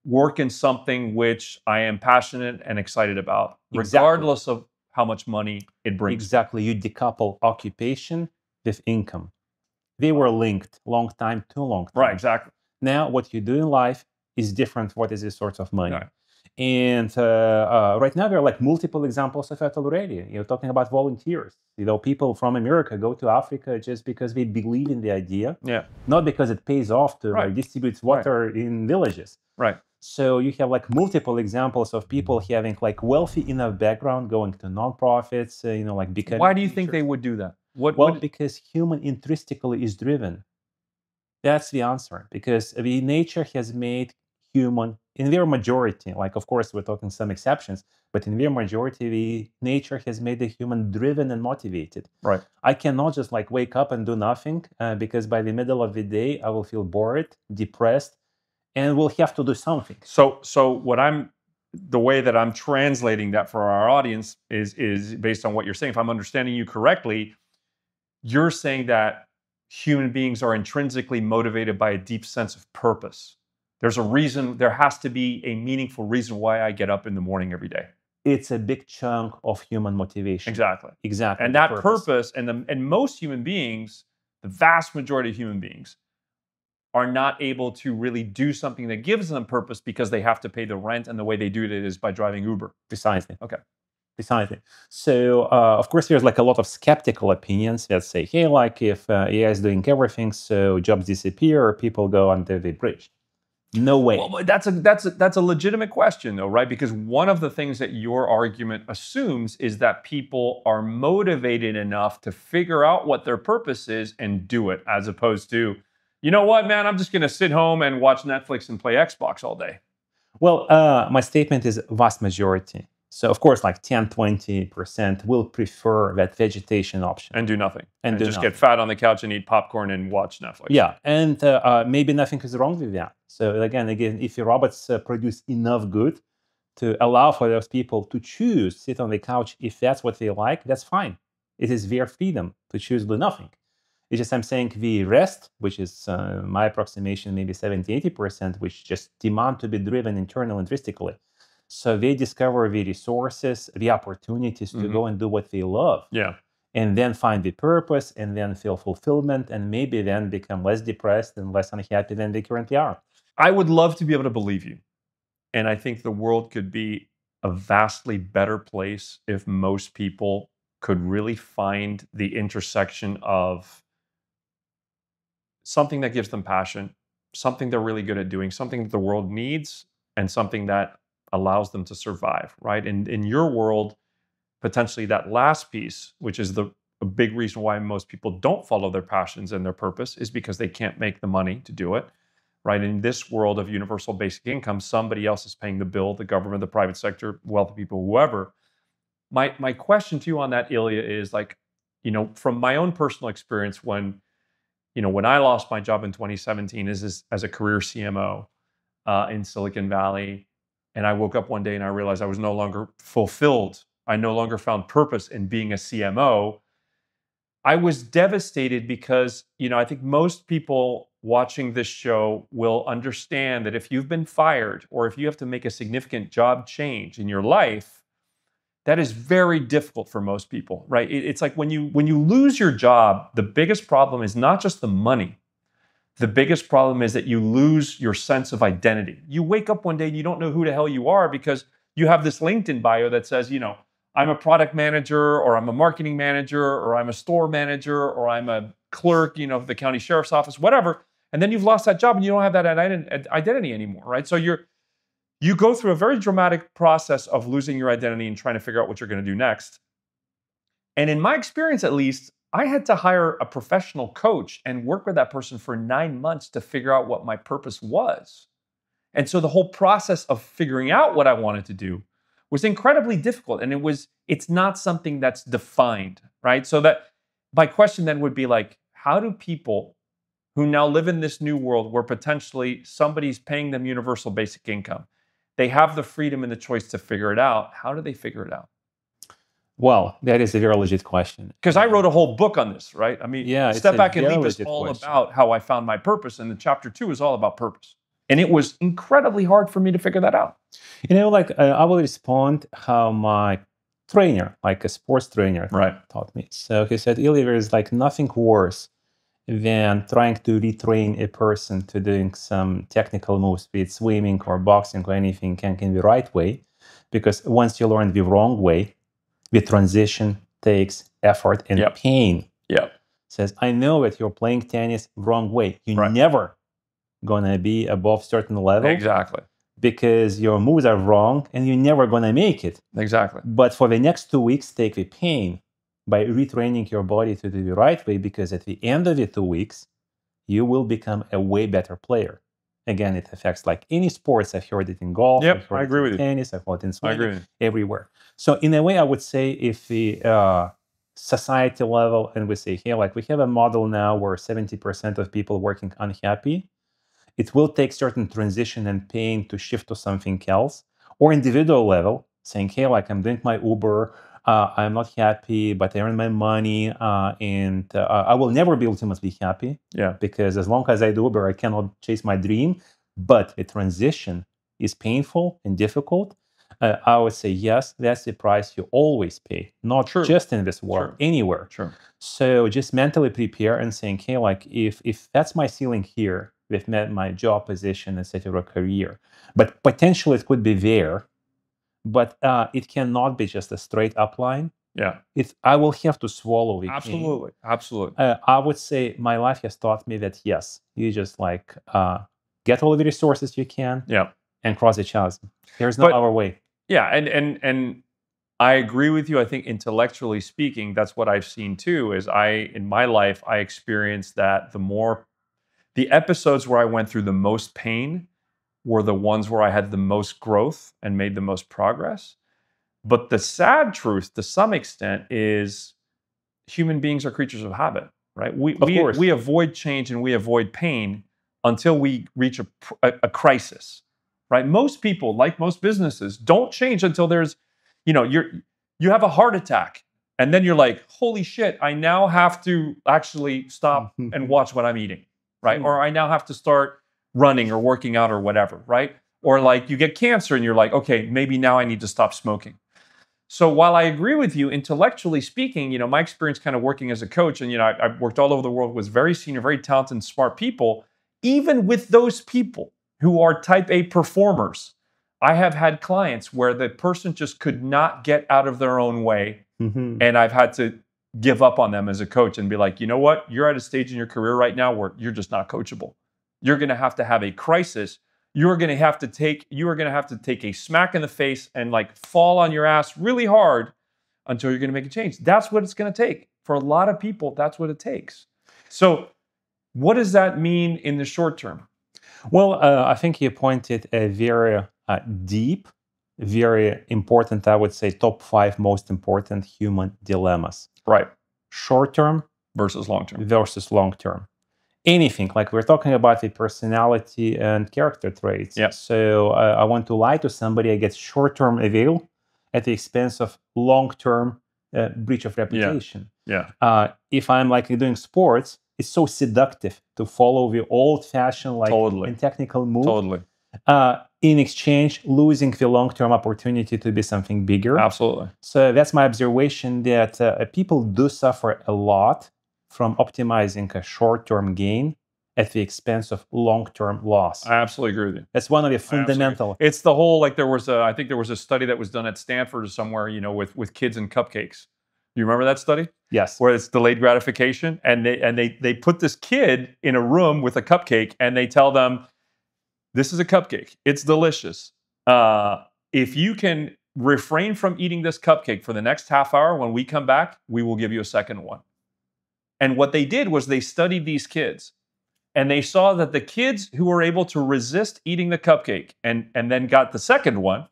[SPEAKER 2] work in something which I am passionate and excited about, regardless of how much money it brings.
[SPEAKER 1] Exactly. You decouple occupation with income. They were linked too long time.
[SPEAKER 2] Right, exactly.
[SPEAKER 1] Now, what you do in life is different. What is this source of money?
[SPEAKER 2] Right.
[SPEAKER 1] And right now, there are like multiple examples of that already. You're talking about volunteers. People from America go to Africa just because they believe in the idea, not because it pays off to distribute water in villages.
[SPEAKER 2] Right.
[SPEAKER 1] So you have like multiple examples of people having like wealthy enough background going to nonprofits, like becoming.
[SPEAKER 2] Why do you think they would do that?
[SPEAKER 1] Because human intrinsically is driven. That's the answer. Because the nature has made human, in their majority, like of course we're talking some exceptions, but in their majority, the nature has made the human driven and motivated.
[SPEAKER 2] Right.
[SPEAKER 1] I cannot just like wake up and do nothing because by the middle of the day, I will feel bored, depressed, and we'll have to do something.
[SPEAKER 2] So the way that I'm translating that for our audience is based on what you're saying. If I'm understanding you correctly, you're saying that human beings are intrinsically motivated by a deep sense of purpose. There's a reason, there has to be a meaningful reason why I get up in the morning every day.
[SPEAKER 1] It's a big chunk of human motivation.
[SPEAKER 2] Exactly.
[SPEAKER 1] Exactly.
[SPEAKER 2] And that purpose, and most human beings, the vast majority of human beings, are not able to really do something that gives them purpose because they have to pay the rent, and the way they do it is by driving Uber.
[SPEAKER 1] Precisely.
[SPEAKER 2] Okay.
[SPEAKER 1] Precisely. So, of course, there's like a lot of skeptical opinions that say, hey, like if AI is doing everything, so jobs disappear or people go under the bridge. No way.
[SPEAKER 2] Well, but that's a legitimate question, though, right? Because one of the things that your argument assumes is that people are motivated enough to figure out what their purpose is and do it, as opposed to, you know what, man, I'm just going to sit home and watch Netflix and play Xbox all day.
[SPEAKER 1] Well, my statement is vast majority. So, of course, like 10, 20% will prefer that vegetation option.
[SPEAKER 2] And do nothing. And just
[SPEAKER 1] nothing.
[SPEAKER 2] Get fat on the couch and eat popcorn and watch Netflix.
[SPEAKER 1] Yeah, and maybe nothing is wrong with that. So again, if the robots produce enough good to allow for those people to choose, sit on the couch, if that's what they like, that's fine. It is their freedom to choose to do nothing. It's just I'm saying the rest, which is my approximation, maybe 70, 80%, which just demand to be driven internally, intrinsically. So they discover the resources, the opportunities to go and do what they love.
[SPEAKER 2] Yeah.
[SPEAKER 1] And then find the purpose and then feel fulfillment and maybe then become less depressed and less unhappy than they currently are.
[SPEAKER 2] I would love to be able to believe you. And I think the world could be a vastly better place if most people could really find the intersection of something that gives them passion, something they're really good at doing, something that the world needs, and something that allows them to survive, right? And in your world, potentially that last piece, which is a big reason why most people don't follow their passions and their purpose, is because they can't make the money to do it, right? In this world of universal basic income, somebody else is paying the bill, the government, the private sector, wealthy people, whoever. My question to you on that, Ilja, is like, from my own personal experience when I lost my job in 2017 as a career CMO, in Silicon Valley. And I woke up one day and I realized I was no longer fulfilled. I no longer found purpose in being a CMO. I was devastated because, I think most people watching this show will understand that if you've been fired or if you have to make a significant job change in your life, that is very difficult for most people, right? It's like when you lose your job, the biggest problem is not just the money. The biggest problem is that you lose your sense of identity. You wake up one day and you don't know who the hell you are because you have this LinkedIn bio that says, I'm a product manager, or I'm a marketing manager, or I'm a store manager, or I'm a clerk, of the county sheriff's office, whatever. And then you've lost that job and you don't have that identity anymore, right? So you go through a very dramatic process of losing your identity and trying to figure out what you're going to do next. And in my experience, at least, I had to hire a professional coach and work with that person for 9 months to figure out what my purpose was. And so the whole process of figuring out what I wanted to do was incredibly difficult. And it's not something that's defined, right? So that my question then would be like, how do people who now live in this new world where potentially somebody's paying them universal basic income, they have the freedom and the choice to figure it out. How do they figure it out?
[SPEAKER 1] Well, that is a very legit question.
[SPEAKER 2] Because I wrote a whole book on this, right? I mean,
[SPEAKER 1] yeah,
[SPEAKER 2] Step Back and Leap is all about how I found my purpose. And the chapter 2 is all about purpose. And it was incredibly hard for me to figure that out.
[SPEAKER 1] I will respond how my trainer, like a sports trainer, taught me. So he said, Ilja, there is nothing worse than trying to retrain a person to doing some technical moves, be it swimming or boxing or anything, in the right way. Because once you learn the wrong way, the transition takes effort and pain. Says, I know that you're playing tennis wrong way. You're never gonna be above certain level.
[SPEAKER 2] Exactly.
[SPEAKER 1] Because your moves are wrong and you're never gonna make it.
[SPEAKER 2] Exactly.
[SPEAKER 1] But for the next 2 weeks, take the pain by retraining your body to do the right way, because at the end of the 2 weeks, you will become a way better player. Again, it affects any sports. I've heard it in golf.
[SPEAKER 2] Yep, I agree with you.
[SPEAKER 1] Tennis, I've heard it in swimming.
[SPEAKER 2] I agree with you.
[SPEAKER 1] Everywhere. So in a way, I would say if the society level, and we say here, we have a model now where 70% of people working unhappy, it will take certain transition and pain to shift to something else. Or individual level, saying, hey, I'm doing my Uber, I'm not happy, but I earn my money, and I will never be ultimately happy. Because as long as I do Uber, I cannot chase my dream. But the transition is painful and difficult. I would say, yes, that's the price you always pay, not just in this world, anywhere. So just mentally prepare and saying, hey, if that's my ceiling here, with my job position, etc., career, but potentially it could be there, but it cannot be just a straight up line. I will have to swallow it.
[SPEAKER 2] Absolutely.
[SPEAKER 1] I would say my life has taught me that yes, you just get all the resources you can, and cross the chasm. There's no other way.
[SPEAKER 2] And I agree with you. I think intellectually speaking, that's what I've seen too. Is in my life I experienced that the episodes where I went through the most pain were the ones where I had the most growth and made the most progress. But the sad truth, to some extent, is human beings are creatures of habit, right? We avoid change and we avoid pain until we reach a crisis, right? Most people, like most businesses, don't change until there's, you have a heart attack. And then you're like, holy shit, I now have to actually stop and watch what I'm eating. Right? Or I now have to start running or working out or whatever, right? Or you get cancer and you're like, okay, maybe now I need to stop smoking. So while I agree with you, intellectually speaking, my experience kind of working as a coach, and I've worked all over the world with very senior, very talented, and smart people. Even with those people who are type A performers, I have had clients where the person just could not get out of their own way. And I've had to give up on them as a coach and be like, you know what? You're at a stage in your career right now where you're just not coachable. You're going to have a crisis. You're going to have to take a smack in the face and fall on your ass really hard until you're going to make a change. That's what it's going to take. For a lot of people, that's what it takes. So what does that mean in the short term?
[SPEAKER 1] Well, I think you pointed a very deep, very important, I would say, top 5 most important human dilemmas.
[SPEAKER 2] Right.
[SPEAKER 1] Short term
[SPEAKER 2] versus long term.
[SPEAKER 1] Versus long term. anything. Like we're talking about the personality and character traits.
[SPEAKER 2] Yeah.
[SPEAKER 1] So I want to lie to somebody, I get short-term avail at the expense of long-term breach of reputation.
[SPEAKER 2] Yeah.
[SPEAKER 1] If I'm like doing sports, it's so seductive to follow the old-fashioned like
[SPEAKER 2] Totally.
[SPEAKER 1] and technical move.
[SPEAKER 2] Totally.
[SPEAKER 1] In exchange, losing the long-term opportunity to be something bigger.
[SPEAKER 2] Absolutely.
[SPEAKER 1] So that's my observation that people do suffer a lot from optimizing a short-term gain at the expense of long-term loss.
[SPEAKER 2] I absolutely agree with you.
[SPEAKER 1] That's one of the fundamental.
[SPEAKER 2] It's the whole, like I think there was a study that was done at Stanford or somewhere, with kids and cupcakes. You remember that study?
[SPEAKER 1] Yes.
[SPEAKER 2] Where it's delayed gratification, and they put this kid in a room with a cupcake, and they tell them, this is a cupcake. It's delicious. If you can refrain from eating this cupcake for the next half hour, when we come back, we will give you a second one. And what they did was they studied these kids, and they saw that the kids who were able to resist eating the cupcake and then got the second one,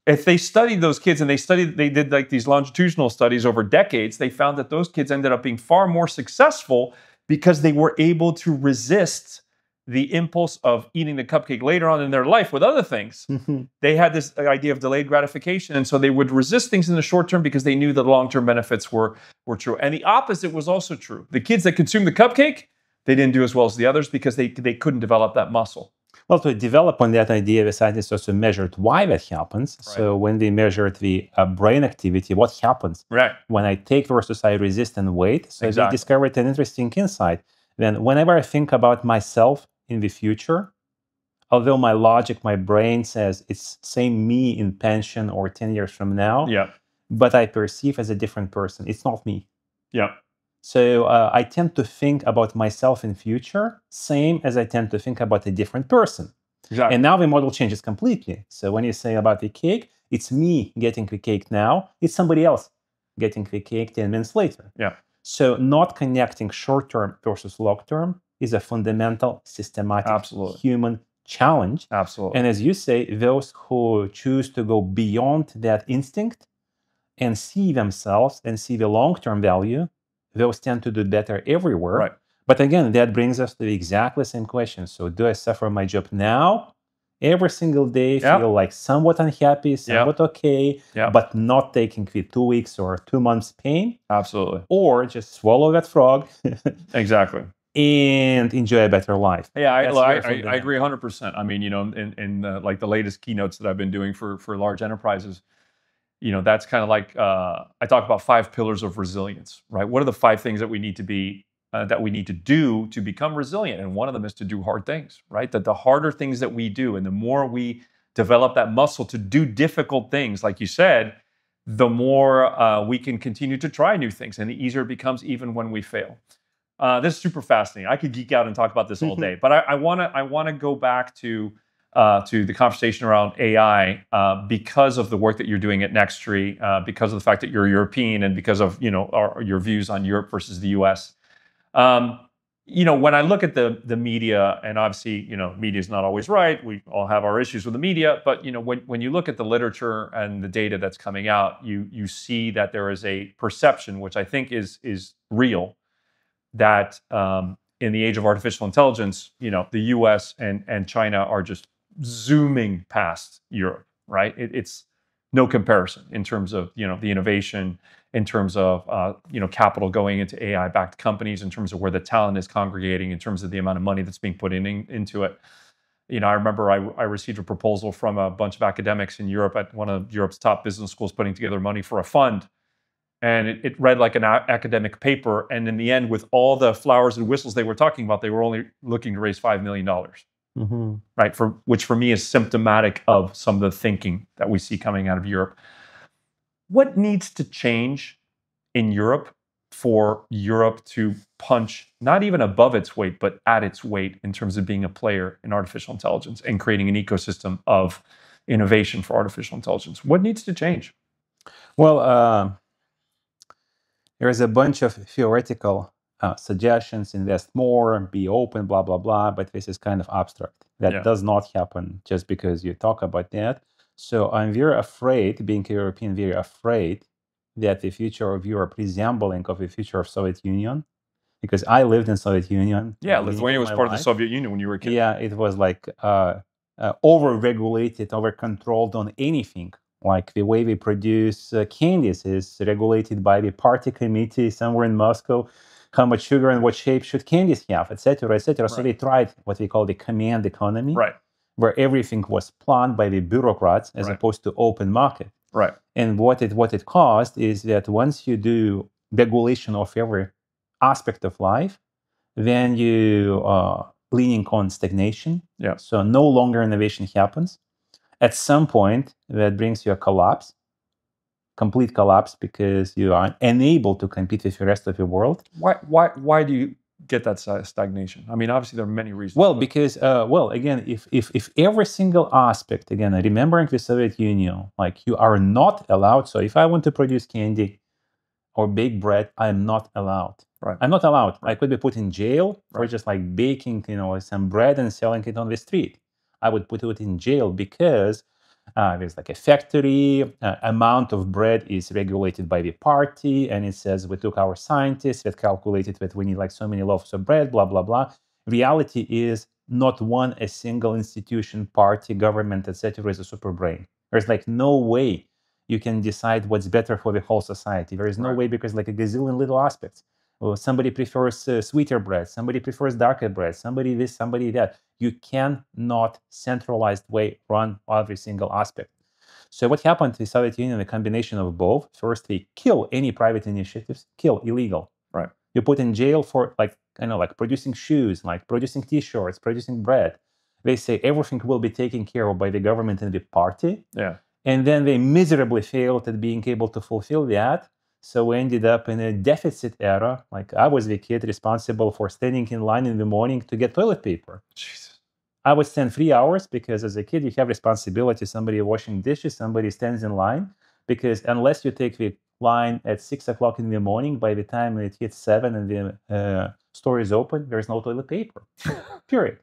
[SPEAKER 2] if they studied those kids and they did like these longitudinal studies over decades, they found that those kids ended up being far more successful because they were able to resist the impulse of eating the cupcake later on in their life with other things. They had this idea of delayed gratification, and so they would resist things in the short term because they knew the long-term benefits were true. And the opposite was also true. The kids that consumed the cupcake, they didn't do as well as the others because they couldn't develop that muscle.
[SPEAKER 1] Well, to develop on that idea, the scientists also measured why that happens.
[SPEAKER 2] Right.
[SPEAKER 1] So when they measured the brain activity, what happens when I take versus I resist and wait. So they discovered an interesting insight. Then whenever I think about myself in the future, although my logic, my brain says it's same me in pension or 10 years from now, but I perceive as a different person. It's not me.
[SPEAKER 2] Yeah.
[SPEAKER 1] So I tend to think about myself in future, same as I tend to think about a different person.
[SPEAKER 2] Exactly.
[SPEAKER 1] And now the model changes completely. So when you say about the cake, it's me getting the cake now. It's somebody else getting the cake 10 minutes later.
[SPEAKER 2] Yeah.
[SPEAKER 1] So not connecting short-term versus long-term is a fundamental, systematic human challenge.
[SPEAKER 2] Absolutely.
[SPEAKER 1] And as you say, those who choose to go beyond that instinct and see themselves and see the long-term value, those tend to do better everywhere.
[SPEAKER 2] Right.
[SPEAKER 1] But again, that brings us to the exactly same question. So do I suffer my job now, every single day, feel like somewhat unhappy, somewhat okay, but not taking the 2 weeks or 2 months pain?
[SPEAKER 2] Absolutely.
[SPEAKER 1] Or just swallow that frog.
[SPEAKER 2] Exactly.
[SPEAKER 1] And enjoy a better life.
[SPEAKER 2] Yeah, I agree 100%. I mean, in like the latest keynotes that I've been doing for large enterprises, that's kind of like I talk about 5 pillars of resilience, right? What are the 5 things that we need to do to become resilient? And one of them is to do hard things, right? That the harder things that we do, and the more we develop that muscle to do difficult things, like you said, the more we can continue to try new things, and the easier it becomes even when we fail. This is super fascinating. I could geek out and talk about this all day, but I want to go back to the conversation around AI because of the work that you're doing at Nextree, because of the fact that you're European, and because of your views on Europe versus the U.S. When I look at the media, and obviously media is not always right. We all have our issues with the media, but when you look at the literature and the data that's coming out, you see that there is a perception, which I think is real, that in the age of artificial intelligence, the U.S. and China are just zooming past Europe, right? It's no comparison in terms of the innovation, in terms of capital going into AI-backed companies, in terms of where the talent is congregating, in terms of the amount of money that's being put into it. I remember I received a proposal from a bunch of academics in Europe at one of Europe's top business schools putting together money for a fund. And it read like an academic paper. And in the end, with all the flowers and whistles they were talking about, they were only looking to raise $5 million, right? Which for me is symptomatic of some of the thinking that we see coming out of Europe. What needs to change in Europe for Europe to punch not even above its weight, but at its weight in terms of being a player in artificial intelligence and creating an ecosystem of innovation for artificial intelligence? What needs to change?
[SPEAKER 1] Well, there's a bunch of theoretical suggestions: invest more, be open, blah, blah, blah. But this is kind of abstract. That does not happen just because you talk about that. So I'm very afraid, being a European, very afraid that the future of Europe resembling of the future of Soviet Union, because I lived in Soviet Union.
[SPEAKER 2] Yeah, Lithuania was part of the Soviet Union when you were a kid.
[SPEAKER 1] Yeah, it was like over-regulated, over-controlled on anything. Like the way we produce candies is regulated by the party committee somewhere in Moscow. How much sugar and what shape should candies have, etc., etc.
[SPEAKER 2] Right.
[SPEAKER 1] So they tried what we call the command economy,
[SPEAKER 2] Right.
[SPEAKER 1] where everything was planned by the bureaucrats as opposed to open market.
[SPEAKER 2] Right.
[SPEAKER 1] And what it caused is that once you do regulation of every aspect of life, then you leaning on stagnation.
[SPEAKER 2] Yeah.
[SPEAKER 1] So no longer innovation happens. At some point, that brings you a collapse, complete collapse, because you are unable to compete with the rest of the world.
[SPEAKER 2] Why do you get that stagnation? I mean, obviously there are many reasons.
[SPEAKER 1] Well, because again, if every single aspect, again, remembering the Soviet Union, like you are not allowed. So if I want to produce candy or bake bread, I'm not allowed.
[SPEAKER 2] Right.
[SPEAKER 1] I'm not allowed. I could be put in jail for just like baking, some bread and selling it on the street. I would put it in jail because there's like a factory, amount of bread is regulated by the party, and it says we took our scientists that calculated that we need like so many loaves of bread, blah, blah, blah. Reality is not a single institution, party, government, etc. is a super brain. There's like no way you can decide what's better for the whole society. There is no way, because like a gazillion little aspects. Well, somebody prefers sweeter bread, somebody prefers darker bread, somebody this, somebody that. You cannot centralized way run every single aspect. So what happened to the Soviet Union, a combination of both. First, they kill any private initiatives, kill illegal.
[SPEAKER 2] Right.
[SPEAKER 1] You put in jail for like producing shoes, like producing T-shirts, producing bread. They say everything will be taken care of by the government and the party.
[SPEAKER 2] Yeah.
[SPEAKER 1] And then they miserably failed at being able to fulfill that. So we ended up in a deficit era. Like I was the kid responsible for standing in line in the morning to get toilet paper.
[SPEAKER 2] Jesus.
[SPEAKER 1] I would stand 3 hours because as a kid, you have responsibility. Somebody washing dishes, somebody stands in line. Because unless you take the line at 6 o'clock in the morning, by the time it hits 7 and the store is open, there's no toilet paper. Period.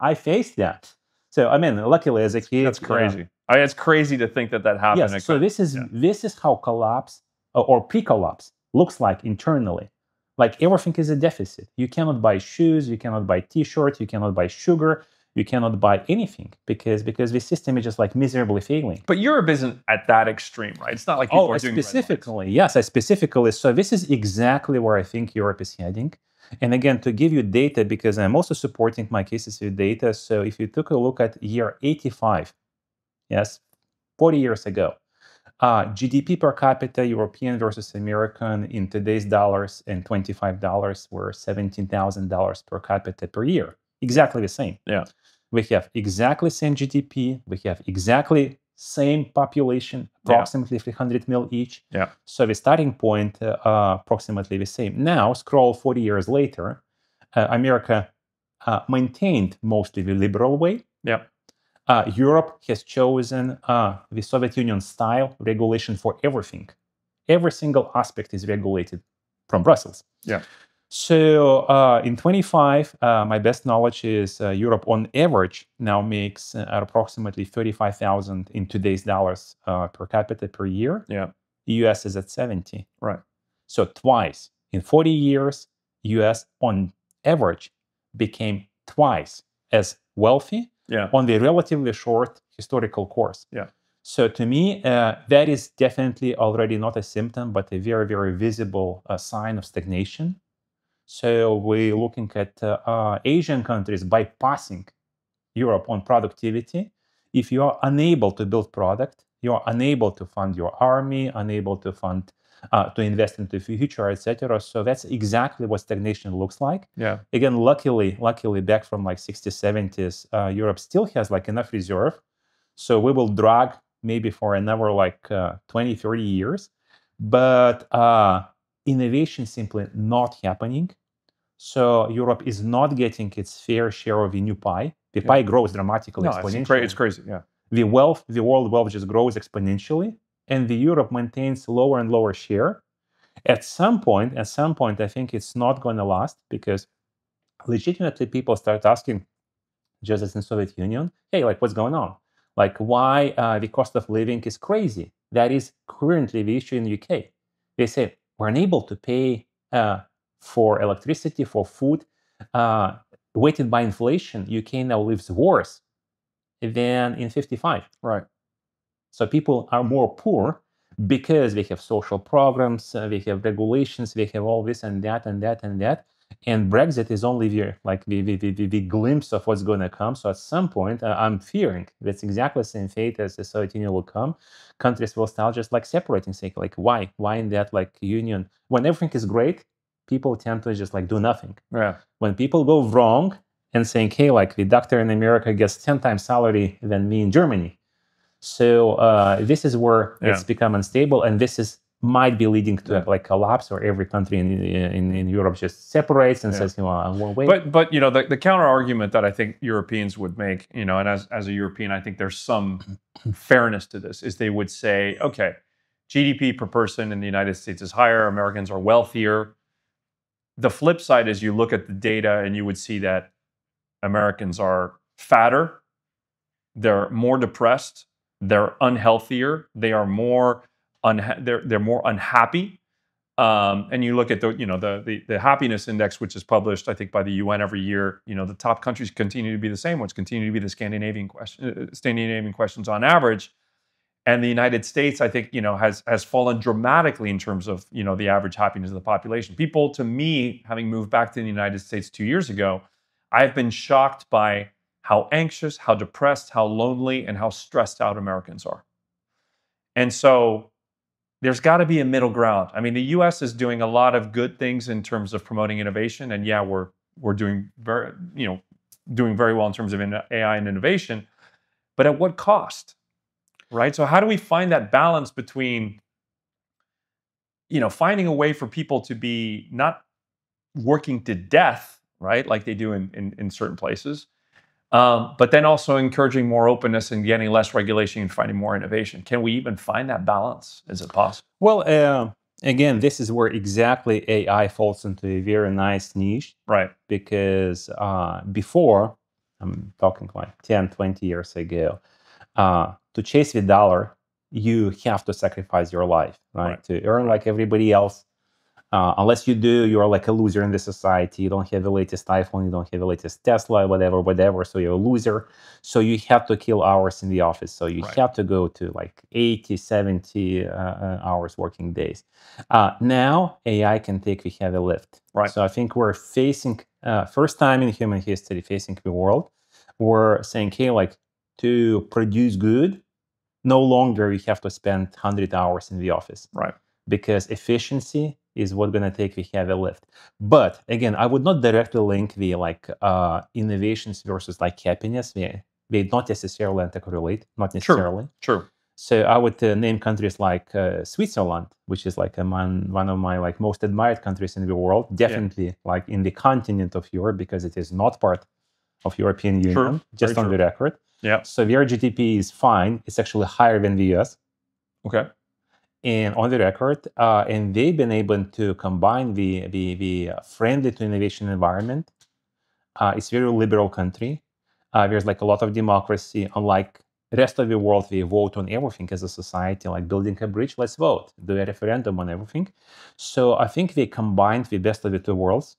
[SPEAKER 1] I faced that. So, I mean, luckily as a kid...
[SPEAKER 2] That's crazy. It's crazy to think that happened.
[SPEAKER 1] Yes, so this is how collapse or pre-collapse looks like internally. Like everything is a deficit. You cannot buy shoes, you cannot buy T-shirts, you cannot buy sugar, you cannot buy anything because the system is just like miserably failing.
[SPEAKER 2] But Europe isn't at that extreme, right? It's not like people are doing
[SPEAKER 1] specifically. Yes, I specifically. So this is exactly where I think Europe is heading. And again, to give you data, because I'm also supporting my cases with data. So if you took a look at year 85, yes, 40 years ago, GDP per capita, European versus American in today's dollars and $25 were $17,000 per capita per year. Exactly the same.
[SPEAKER 2] Yeah.
[SPEAKER 1] We have exactly same GDP. We have exactly same population, approximately 300 mil each.
[SPEAKER 2] Yeah.
[SPEAKER 1] So the starting point, approximately the same. Now, scroll 40 years later, America maintained mostly the liberal way.
[SPEAKER 2] Yeah.
[SPEAKER 1] Europe has chosen the Soviet Union style regulation for everything. Every single aspect is regulated from Brussels.
[SPEAKER 2] Yeah.
[SPEAKER 1] So in 25, my best knowledge is Europe on average now makes approximately 35,000 in today's dollars per capita per year.
[SPEAKER 2] Yeah.
[SPEAKER 1] US is at 70.
[SPEAKER 2] Right.
[SPEAKER 1] So twice in 40 years, US on average became twice as wealthy on the relatively short historical course.
[SPEAKER 2] Yeah.
[SPEAKER 1] So to me, that is definitely already not a symptom, but a very, very visible sign of stagnation. So we're looking at Asian countries bypassing Europe on productivity. If you are unable to build product, you are unable to fund your army, unable to fund, to invest into the future, etc. So that's exactly what stagnation looks like.
[SPEAKER 2] Yeah.
[SPEAKER 1] Again, luckily back from like 60s, 70s, Europe still has like enough reserve. So we will drag maybe for another like 20, 30 years. But innovation simply not happening. So Europe is not getting its fair share of the new pie. The pie grows dramatically, exponentially.
[SPEAKER 2] It's crazy, yeah.
[SPEAKER 1] The world wealth just grows exponentially, and the Europe maintains lower and lower share. At some point, I think it's not going to last because legitimately people start asking, just as in Soviet Union, hey, like what's going on? Like why the cost of living is crazy? That is currently the issue in the UK. They say we're unable to pay for electricity, for food, weighted by inflation, UK now lives worse than in 55.
[SPEAKER 2] Right.
[SPEAKER 1] So people are more poor because they have social programs, they have regulations, they have all this and that and that and that. And Brexit is only the glimpse of what's going to come. So at some point, I'm fearing that's exactly the same fate as the Soviet Union will come. Countries will start just like separating, saying like, why in that like union? When everything is great, people tend to just like do nothing.
[SPEAKER 2] Yeah.
[SPEAKER 1] When people go wrong and saying, hey, like the doctor in America gets 10 times salary than me in Germany. So this is where it's become unstable, and this might be leading to like collapse, or every country in Europe just separates and says, well, wait.
[SPEAKER 2] But you know, the counter argument that I think Europeans would make, you know, and as a European, I think there's some fairness to this, is they would say, okay, GDP per person in the United States is higher, Americans are wealthier. The flip side is you look at the data and you would see that Americans are fatter, they're more depressed, they're unhealthier, they are more they're more unhappy. And you look at the happiness index, which is published, I think, by the UN every year. You know, the top countries continue to be the same ones, continue to be the Scandinavian questions on average. And the United States, I think, you know, has fallen dramatically in terms of, you know, the average happiness of the population. People, to me, having moved back to the United States 2 years ago, I've been shocked by how anxious, how depressed, how lonely, and how stressed out Americans are. And so there's got to be a middle ground. I mean, the U.S. is doing a lot of good things in terms of promoting innovation, and yeah, we're doing very well in terms of AI and innovation. But at what cost, right? So how do we find that balance between, you know, finding a way for people to be not working to death, right, like they do in certain places, but then also encouraging more openness and getting less regulation and finding more innovation? Can we even find that balance? Is it possible?
[SPEAKER 1] Well, again, this is where exactly AI falls into a very nice niche.
[SPEAKER 2] Right.
[SPEAKER 1] Because before, I'm talking like 10, 20 years ago, to chase the dollar, you have to sacrifice your life, right? To earn like everybody else. Unless you do, you're like a loser in the society. You don't have the latest iPhone, you don't have the latest Tesla, whatever. So you're a loser. So you have to kill hours in the office. So you have to go to like 80, 70 hours working days. Now AI can take the heavy lift.
[SPEAKER 2] Right.
[SPEAKER 1] So I think we're facing, first time in human history, facing the world. We're saying, hey, like to produce good, no longer we have to spend 100 hours in the office.
[SPEAKER 2] Right.
[SPEAKER 1] Because efficiency is what's going to take the heavy lift. But again, I would not directly link the like innovations versus like happiness. They not necessarily intercorrelate, not necessarily.
[SPEAKER 2] True.
[SPEAKER 1] So I would name countries like Switzerland, which is like one of my like most admired countries in the world. Definitely like in the continent of Europe, because it is not part of European Union. Just on the record.
[SPEAKER 2] Yeah.
[SPEAKER 1] So their GDP is fine. It's actually higher than the US.
[SPEAKER 2] Okay.
[SPEAKER 1] And on the record, and they've been able to combine the friendly to innovation environment. It's a very liberal country. There's like a lot of democracy. Unlike the rest of the world, we vote on everything as a society, like building a bridge, let's vote, do a referendum on everything. So I think they combined the best of the two worlds.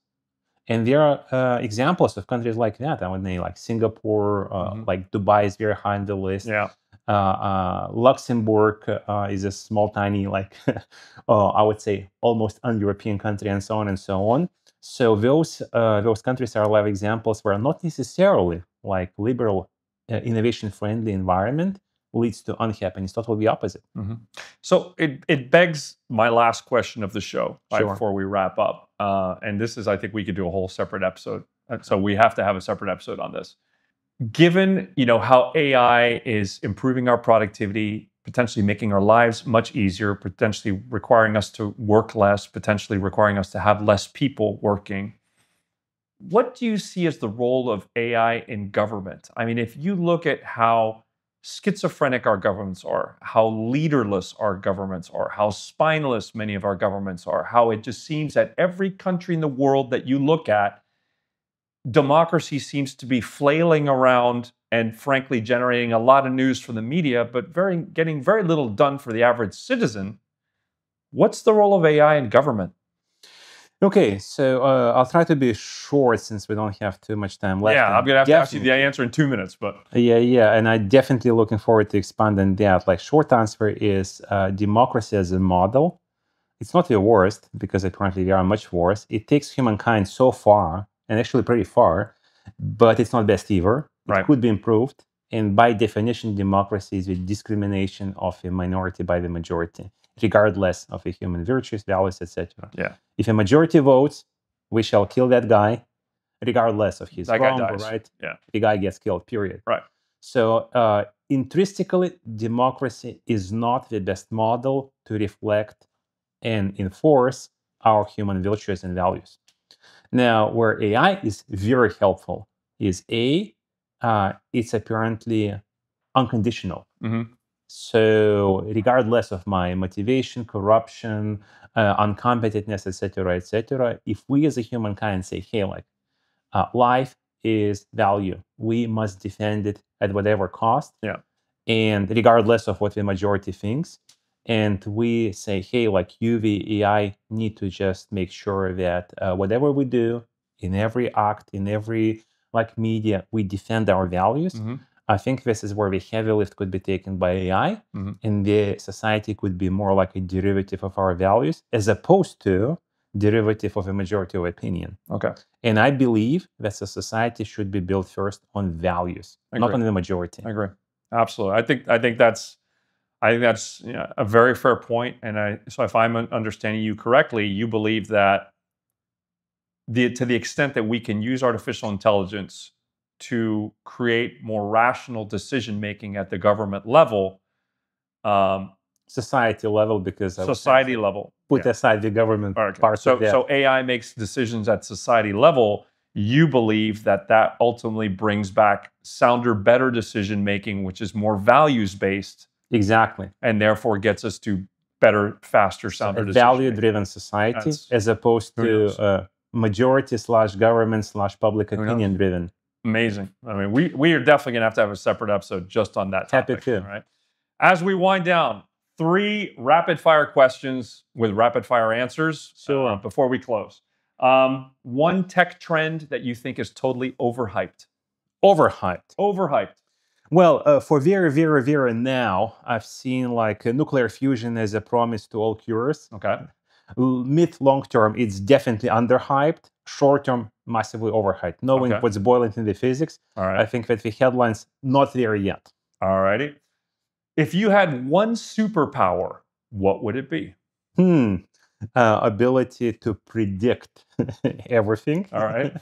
[SPEAKER 1] And there are examples of countries like that. I would name like Singapore, like Dubai is very high on the list.
[SPEAKER 2] Yeah.
[SPEAKER 1] Luxembourg is a small, tiny, like I would say almost un-European country, and so on and so on. So those countries are live examples where not necessarily like liberal, innovation-friendly environment leads to unhappiness. Totally the opposite.
[SPEAKER 2] Mm-hmm. So it begs my last question of the show before we wrap up. And this is, I think we could do a whole separate episode. So we have to have a separate episode on this. Given, you know, how AI is improving our productivity, potentially making our lives much easier, potentially requiring us to work less, potentially requiring us to have less people working, what do you see as the role of AI in government? I mean, if you look at how schizophrenic our governments are, how leaderless our governments are, how spineless many of our governments are, how it just seems that every country in the world that you look at, democracy seems to be flailing around and frankly generating a lot of news for the media, but getting very little done for the average citizen. What's the role of AI in government?
[SPEAKER 1] Okay, so I'll try to be short since we don't have too much time left.
[SPEAKER 2] Yeah, I'm going to have to ask you the answer in 2 minutes, but...
[SPEAKER 1] Yeah, and I'm definitely looking forward to expanding that. Like, short answer is democracy as a model. It's not the worst, because apparently we are much worse. It takes humankind so far, and actually pretty far, but it's not best ever. It could be improved. And by definition, democracy is the discrimination of a minority by the majority, regardless of the human virtues, values, etc.
[SPEAKER 2] Yeah.
[SPEAKER 1] If a majority votes, we shall kill that guy, regardless of his
[SPEAKER 2] that
[SPEAKER 1] wrong
[SPEAKER 2] guy
[SPEAKER 1] or
[SPEAKER 2] dies.
[SPEAKER 1] right.
[SPEAKER 2] Yeah.
[SPEAKER 1] The guy gets killed, period.
[SPEAKER 2] Right.
[SPEAKER 1] So intrinsically, democracy is not the best model to reflect and enforce our human virtues and values. Now, where AI is very helpful is it's apparently unconditional.
[SPEAKER 2] Mm-hmm.
[SPEAKER 1] So regardless of my motivation, corruption, uncompetentness, etc., if we as a humankind say, hey, like, life is value, we must defend it at whatever cost, and regardless of what the majority thinks, and we say, hey, like, you, the AI, need to just make sure that whatever we do, in every act, in every media, we defend our values.
[SPEAKER 2] Mm-hmm.
[SPEAKER 1] I think this is where the heavy lift could be taken by AI, and the society could be more like a derivative of our values, as opposed to derivative of a majority of opinion.
[SPEAKER 2] Okay.
[SPEAKER 1] And I believe that the society should be built first on values, not on the majority.
[SPEAKER 2] I agree. Absolutely. I think that's a very fair point. And so if I'm understanding you correctly, you believe that to the extent that we can use artificial intelligence to create more rational decision making at the government level,
[SPEAKER 1] society level, because
[SPEAKER 2] society level,
[SPEAKER 1] put aside the government part.
[SPEAKER 2] So AI makes decisions at society level. You believe that ultimately brings back sounder, better decision making, which is more values based.
[SPEAKER 1] Exactly.
[SPEAKER 2] And therefore gets us to better, faster, sounder decision.
[SPEAKER 1] Value driven society, as opposed to majority/government/public opinion driven.
[SPEAKER 2] Amazing. I mean, we are definitely going to have a separate episode just on that topic.
[SPEAKER 1] Happy to.
[SPEAKER 2] All right. As we wind down, 3 rapid fire questions with rapid fire answers before we close. One tech trend that you think is totally overhyped. Overhyped.
[SPEAKER 1] Well, for very, very, very now, I've seen like nuclear fusion as a promise to all cures.
[SPEAKER 2] Okay.
[SPEAKER 1] Mid, long term, it's definitely underhyped. Short term, massively overhyped. Knowing what's boiling in the physics,
[SPEAKER 2] I
[SPEAKER 1] think that the headlines not there yet.
[SPEAKER 2] All righty. If you had one superpower, what would it be?
[SPEAKER 1] Ability to predict everything.
[SPEAKER 2] All right.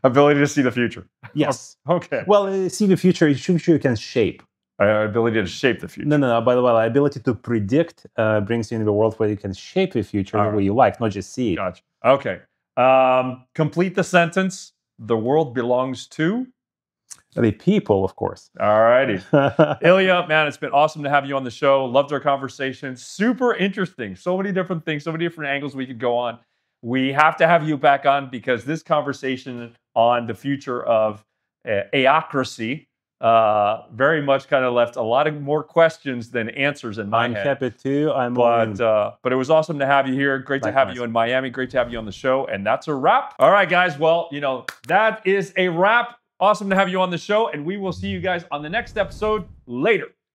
[SPEAKER 2] Ability to see the future.
[SPEAKER 1] Yes.
[SPEAKER 2] Okay.
[SPEAKER 1] Well, see the future you can shape.
[SPEAKER 2] Ability to shape the future.
[SPEAKER 1] No. By the way, ability to predict brings you into the world where you can shape the future the way you like, not just see it.
[SPEAKER 2] Gotcha. Okay. Complete the sentence. The world belongs to?
[SPEAKER 1] The people, of course.
[SPEAKER 2] All righty. Ilja, man, it's been awesome to have you on the show. Loved our conversation. Super interesting. So many different things, so many different angles we could go on. We have to have you back on because this conversation on the future of AIocracy very much kind of left a lot of more questions than answers in my head.
[SPEAKER 1] I'm happy to.
[SPEAKER 2] But it was awesome to have you here. Great to have you in Miami. Great to have you on the show. And that's a wrap. All right, guys. Well, that is a wrap. Awesome to have you on the show. And we will see you guys on the next episode later.